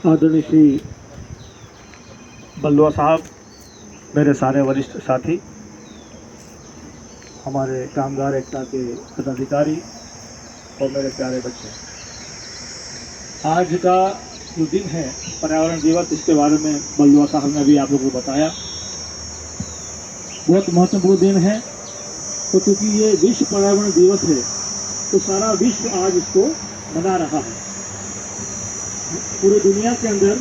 आदरणीय श्री बल्लुआ साहब, मेरे सारे वरिष्ठ साथी, हमारे कामगार एकता के पदाधिकारी और मेरे प्यारे बच्चे, आज का जो दिन है पर्यावरण दिवस, इसके बारे में बल्लुआ साहब ने भी आप लोगों को बताया। बहुत महत्वपूर्ण दिन है। तो क्योंकि ये विश्व पर्यावरण दिवस है तो सारा विश्व आज इसको मना रहा है। पूरी दुनिया के अंदर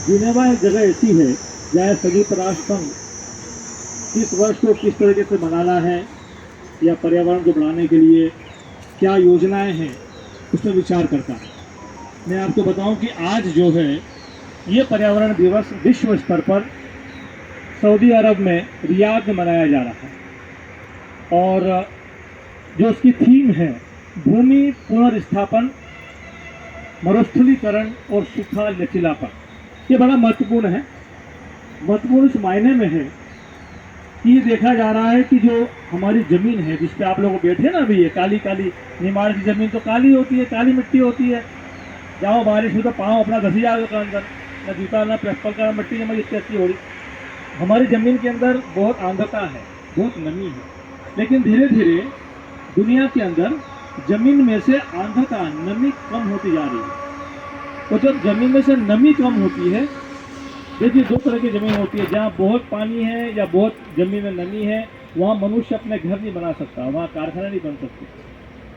जिनेवा एक जगह ऐसी है जहाँ संयुक्त राष्ट्र संघ इस वर्ष को किस तरीके से मनाना है या पर्यावरण को बढ़ाने के लिए क्या योजनाएं हैं उसमें विचार करता है। मैं आपको बताऊं कि आज जो है ये पर्यावरण दिवस विश्व स्तर पर सऊदी अरब में रियाद में मनाया जा रहा है और जो उसकी थीम है भूमि पुनर्स्थापन, मरुस्थलीकरण और सूखा लचीलापन। ये बड़ा महत्वपूर्ण है। महत्वपूर्ण इस मायने में है कि ये देखा जा रहा है कि जो हमारी ज़मीन है जिस पे आप लोग बैठे ना अभी, ये काली काली निमाड़ की ज़मीन तो काली होती है, काली मिट्टी होती है। जाओ बारिश में तो पाँव अपना घसी जाएगा अंदर, ना जूता ना चप्पल का, मिट्टी जमा इतनी अच्छी हो रही। हमारी ज़मीन के अंदर बहुत आर्द्रता है, बहुत नमी है, लेकिन धीरे धीरे दुनिया के अंदर ज़मीन में से आर्द्रता, नमी कम होती जा रही है। और जब ज़मीन में से नमी कम होती है, देखिए दो तरह की ज़मीन होती है, जहाँ बहुत पानी है या बहुत ज़मीन में नमी है, वहाँ मनुष्य अपने घर नहीं बना सकता, वहाँ कारखाना नहीं बन सकते।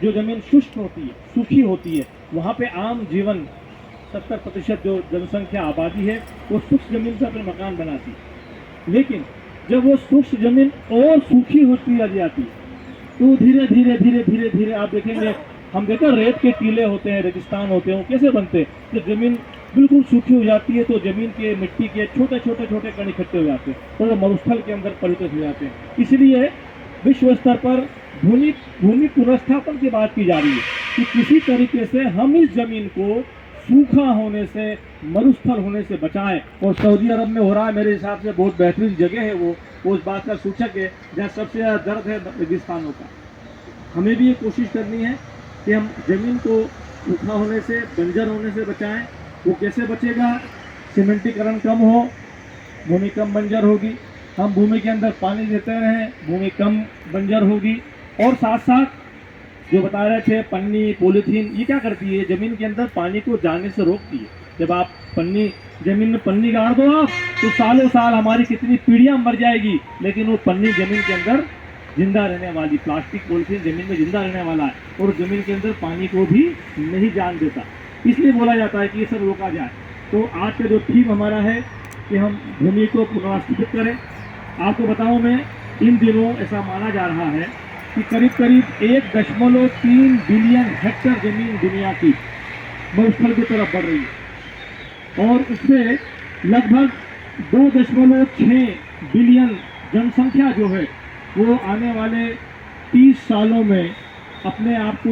जो ज़मीन शुष्क होती है, सूखी होती है, वहाँ पे आम जीवन 70% जो जनसंख्या आबादी है वो शुष्क ज़मीन पर अपने मकान बनाती है। लेकिन जब वो शुष्क ज़मीन और सूखी होती जाती है तो धीरे धीरे धीरे धीरे धीरे आप देखेंगे, हम देखो रेत के टीले होते हैं, रेगिस्तान होते हैं, वो कैसे बनते हैं? जब ज़मीन बिल्कुल सूखी हो जाती है तो ज़मीन के मिट्टी के छोटे छोटे छोटे कण इकट्ठे हो जाते हैं और वो मरुस्थल के अंदर परिवर्तित हो जाते हैं। इसलिए विश्व स्तर पर भूमि पुनर्स्थापन की बात की जा रही है कि किसी तरीके से हम इस ज़मीन को सूखा होने से, मरुस्थल होने से बचाएं। और सऊदी अरब में हो रहा है, मेरे हिसाब से बहुत बेहतरीन जगह है वो उस बात का सूचक है जहाँ सबसे ज़्यादा दर्द है रेगिस्तानों का। हमें भी ये कोशिश करनी है कि हम ज़मीन को सूखा होने से, बंजर होने से बचाएं। वो कैसे बचेगा? सीमेंटीकरण कम हो, भूमि कम बंजर होगी। हम भूमि के अंदर पानी देते रहें, भूमि कम बंजर होगी। और साथ साथ जो बता रहे थे पन्नी, पॉलीथीन, ये क्या करती है? ज़मीन के अंदर पानी को जाने से रोकती है। जब आप ज़मीन में पन्नी गाड़ दो आप, तो सालों साल हमारी कितनी पीढ़ियां मर जाएगी, लेकिन वो पन्नी ज़मीन के अंदर जिंदा रहने वाली, प्लास्टिक पॉलीथीन ज़मीन में जिंदा रहने वाला है और ज़मीन के अंदर पानी को भी नहीं जान देता। इसलिए बोला जाता है कि ये सब रोका जाए। तो आज का जो थीम हमारा है कि हम भूमि को पुनर्स्थापित करें। आपको बताऊँ, मैं इन दिनों ऐसा माना जा रहा है कि करीब करीब 1.3 बिलियन हेक्टेयर ज़मीन दुनिया की मरुस्थल की तरफ बढ़ रही है और उससे लगभग 2.6 बिलियन जनसंख्या जो है वो आने वाले 30 सालों में अपने आप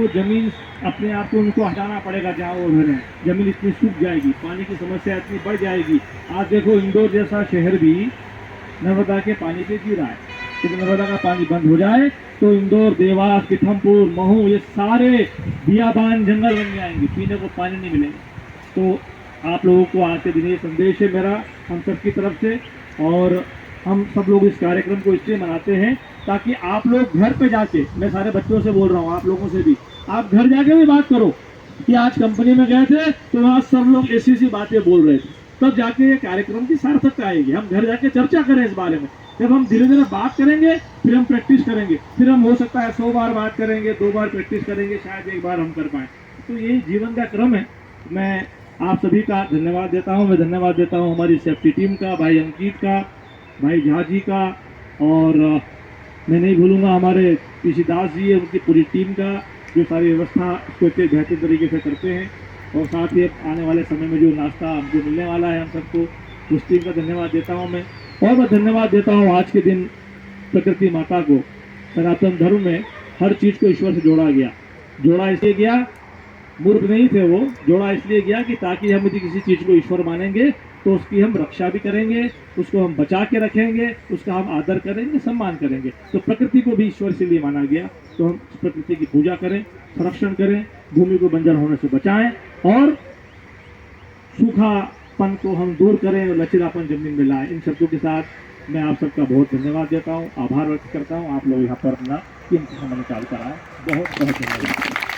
को उनको हटाना पड़ेगा जहाँ वो रह रहे हैं। ज़मीन इतनी सूख जाएगी, पानी की समस्या इतनी बढ़ जाएगी। आज देखो इंदौर जैसा शहर भी नर्मदा के पानी पे जी रहा है। जब नर्मदा का पानी बंद हो जाए तो इंदौर, देवास, पीथमपुर, महू, ये सारे बियाबान जंगल बन जाएंगे, पीने को पानी नहीं मिलेगा। तो आप लोगों को आज के दिन ये संदेश है मेरा हम सबकी तरफ से, और हम सब लोग इस कार्यक्रम को इसलिए मनाते हैं ताकि आप लोग घर पे जाके, मैं सारे बच्चों से बोल रहा हूँ, आप लोगों से भी, आप घर जाके भी बात करो कि आज कंपनी में गए थे तो वहाँ सब लोग ऐसी बातें बोल रहे थे, तब जाके ये कार्यक्रम की सार्थकता आएगी। हम घर जाके चर्चा करें इस बारे में। जब हम धीरे धीरे बात करेंगे फिर हम प्रैक्टिस करेंगे, फिर हम हो सकता है 100 बार बात करेंगे, 2 बार प्रैक्टिस करेंगे, शायद 1 बार हम कर पाएँ। तो यही जीवन का क्रम है। मैं आप सभी का धन्यवाद देता हूँ। मैं धन्यवाद देता हूँ हमारी सेफ्टी टीम का, भाई अंकित का, भाई झा जी का, और मैं नहीं भूलूंगा हमारे पीसी दास जी है, उनकी पूरी टीम का, जो सारी व्यवस्था इसको इतने बेहतर तरीके से करते हैं। और साथ ही आने वाले समय में जो नाश्ता हमको मिलने वाला है हम सबको, उस टीम का धन्यवाद देता हूँ मैं। और मैं धन्यवाद देता हूँ आज के दिन प्रकृति माता को। सनातन धर्म में हर चीज़ को ईश्वर से जोड़ा इसलिए गया, मूर्ख नहीं थे वो, जोड़ा इसलिए गया कि ताकि हम यदि किसी चीज़ को ईश्वर मानेंगे तो उसकी हम रक्षा भी करेंगे, उसको हम बचा के रखेंगे, उसका हम आदर करेंगे, सम्मान करेंगे। तो प्रकृति को भी ईश्वर से लिए माना गया, तो हम प्रकृति की पूजा करें, संरक्षण करें, भूमि को बंजर होने से बचाएं और सूखापन को हम दूर करें और लचीलापन जमीन में लाएं। इन शब्दों के साथ मैं आप सबका बहुत धन्यवाद देता हूँ, आभार व्यक्त करता हूँ। आप लोग यहाँ पर अपना कीमती समय निकाल कर आए, बहुत बहुत धन्यवाद।